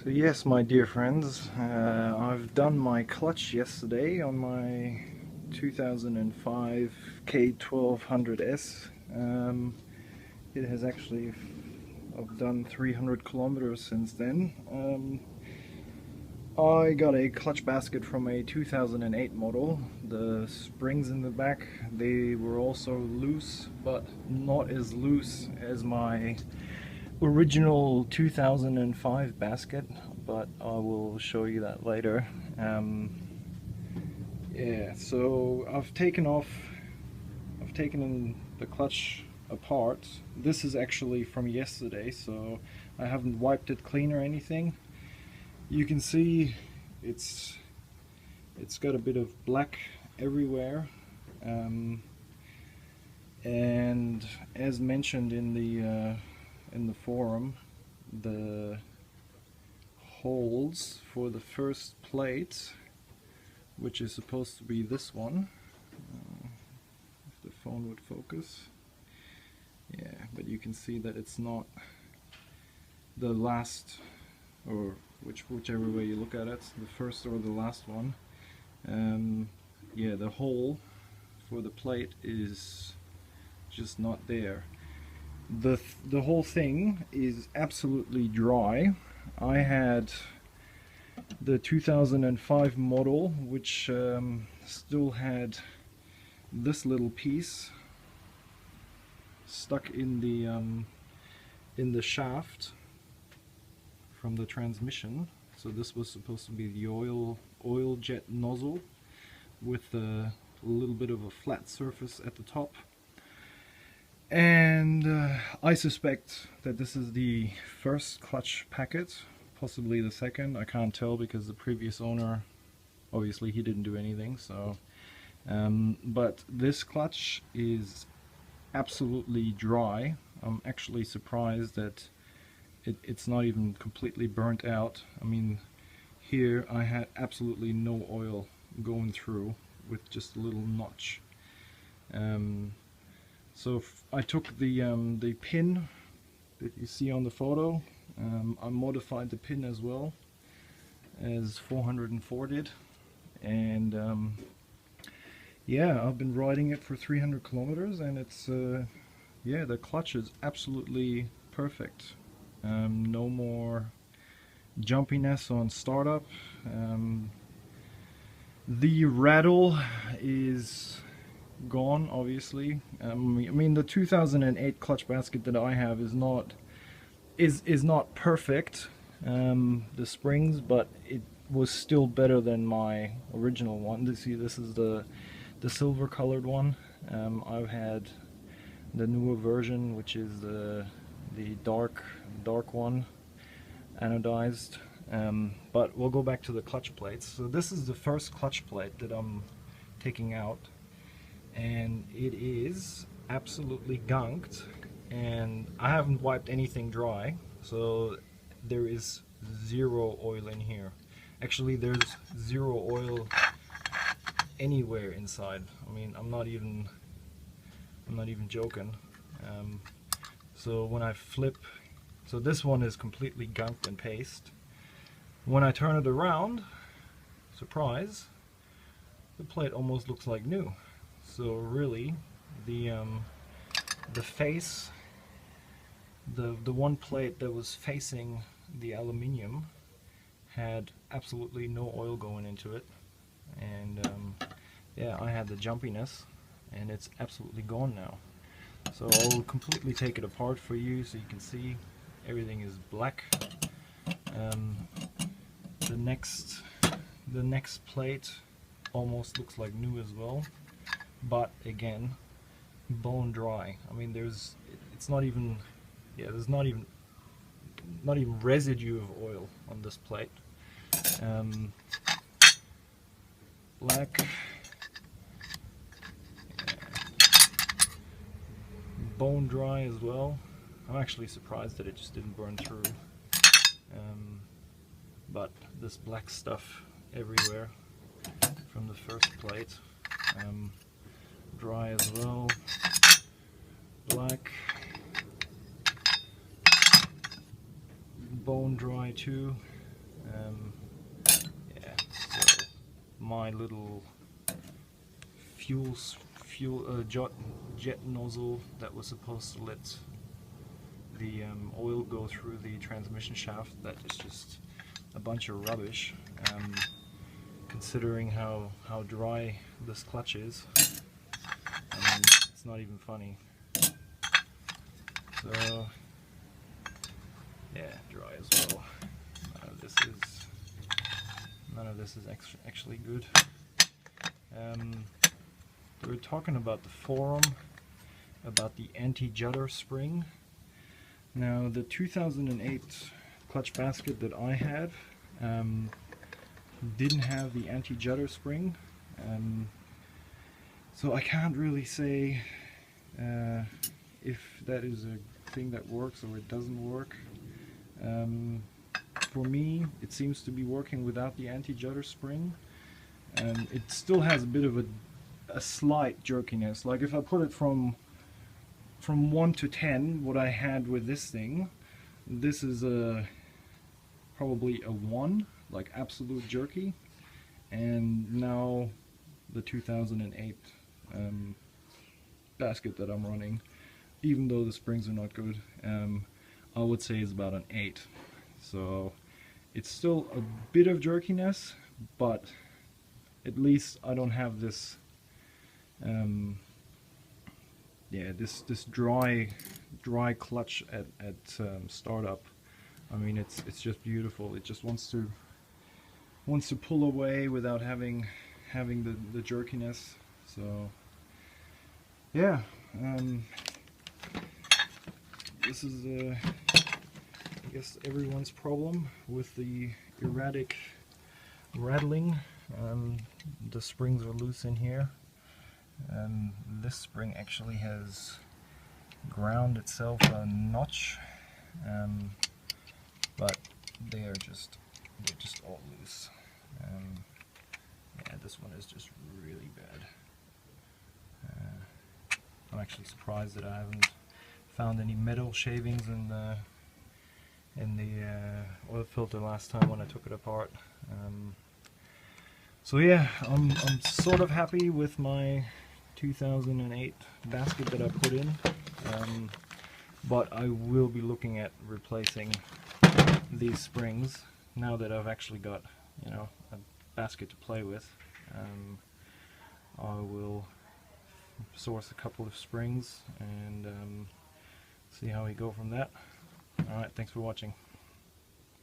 So yes, my dear friends, I've done my clutch yesterday on my 2005 K1200s. It has actually, I've done 300 kilometers since then. I got a clutch basket from a 2008 model. The springs in the back, they were also loose, but not as loose as my original 2005 basket, but I will show you that later. Yeah, so I've taken the clutch apart. This is actually from yesterday, so I haven't wiped it clean or anything. You can see it's got a bit of black everywhere, and as mentioned in the forum, the holes for the first plate, which is supposed to be this one, if the phone would focus, yeah, but you can see that it's not the last, or whichever way you look at it, the first or the last one. Yeah, the hole for the plate is just not there. The whole thing is absolutely dry. I had the 2005 model, which still had this little piece stuck in the shaft from the transmission. So this was supposed to be the oil jet nozzle with a little bit of a flat surface at the top. And I suspect that this is the first clutch packet, possibly the second. I can't tell because the previous owner, obviously he didn't do anything. So but this clutch is absolutely dry. I'm actually surprised that it's not even completely burnt out. I mean, here I had absolutely no oil going through with just a little notch. So I took the pin that you see on the photo. I modified the pin as well as 404 did, and yeah, I've been riding it for 300 kilometers, and it's yeah, the clutch is absolutely perfect. No more jumpiness on startup. The rattle is gone, obviously. I mean, the 2008 clutch basket that I have is not perfect, the springs, but it was still better than my original one. This is the silver colored one. I've had the newer version, which is the dark one, anodized. But we'll go back to the clutch plates. So this is the first clutch plate that I'm taking out, and it is absolutely gunked, and I haven't wiped anything dry, so there is zero oil in here. Actually, there's zero oil anywhere inside. I mean, I'm not even joking. So when I flip, so this one is completely gunked and paste. When I turn it around, surprise, the plate almost looks like new. So really, the face, the one plate that was facing the aluminium had absolutely no oil going into it, and yeah, I had the jumpiness, and it's absolutely gone now. So I'll completely take it apart for you so you can see everything is black. The next plate almost looks like new as well, but again, bone dry. I mean, it's not even, yeah, there's not even residue of oil on this plate. Black, yeah. Bone dry as well. I'm actually surprised that it just didn't burn through. But this black stuff everywhere from the first plate. Dry as well. Black. Bone dry too. Yeah, so my little jet nozzle that was supposed to let the oil go through the transmission shaft, that is just a bunch of rubbish, considering how dry this clutch is. It's not even funny. So yeah, dry as well. None of this is actually good. We were talking about the forum about the anti-judder spring. Now the 2008 clutch basket that I had didn't have the anti-judder spring, so I can't really say if that is a thing that works or it doesn't work. For me, it seems to be working without the anti-judder spring. It still has a bit of a slight jerkiness. Like if I put it from 1 to 10, what I had with this thing, this is probably a 1, like absolute jerky. And now the 2008 basket that I'm running, even though the springs are not good, I would say is about an 8. So it's still a bit of jerkiness, but at least I don't have this this dry clutch at startup. I mean, it's just beautiful. It just wants to pull away without having the jerkiness. So yeah, this is I guess everyone's problem with the erratic rattling. The springs are loose in here. This spring actually has ground itself a notch, but they're just all loose. Yeah, this one is just really bad. I'm actually surprised that I haven't found any metal shavings in the oil filter last time when I took it apart. So yeah, I'm sort of happy with my 2008 basket that I put in, but I will be looking at replacing these springs now that I've actually got, you know, a basket to play with. I will source a couple of springs and see how we go from that. Alright, thanks for watching.